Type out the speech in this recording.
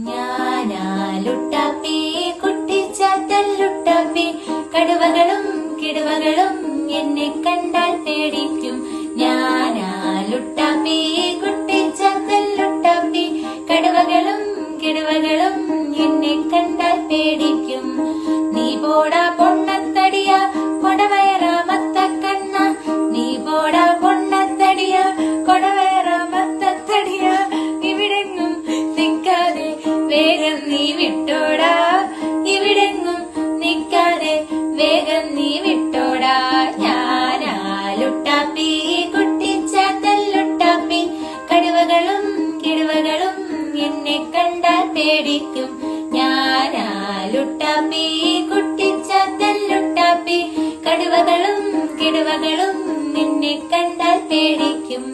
ഞാനാലുട്ടാപ്പി കുട്ടിച്ചാത്തല്ലുട്ടാപ്പി കടുവകളും കിടുവകളും എന്നെ കണ്ടാൽ പേടിക്കും. ഞാനാലുട്ടാപ്പി കുട്ടിച്ചാത്തല്ലുട്ടാപ്പി കടുവകളും കിടുവകളും എന്നെ കണ്ടാൽ പേടിക്കും. നീ പോടാ പൊണ്ണത്തടിയ കൊടവയറാമത്തക്കണ്ണ, നീ പോടാ പൊണ്ണത്തടിയ കൊടവയറാമത്തടിയ, ഇവിടെങ്ങും നിൽക്കാതെ വേഗം നീ വിട്ടോടാ, ഇവിടെങ്ങും നിൽക്കാതെ വേഗം നീ വിട്ടോടാ. ഞാനാലുട്ടാപ്പി കുട്ടിച്ചാത്തല്ലുട്ടാപ്പി കടുവകളും കിടുവകളും എന്നെ കണ്ടാൽ പേടിക്കും. ഞാനാലുട്ടാപ്പി കുട്ടിച്ചാത്തല്ലുട്ടാപ്പി കടുവകളും കിടുവകളും എന്നെ കണ്ടാൽ പേടിക്കും.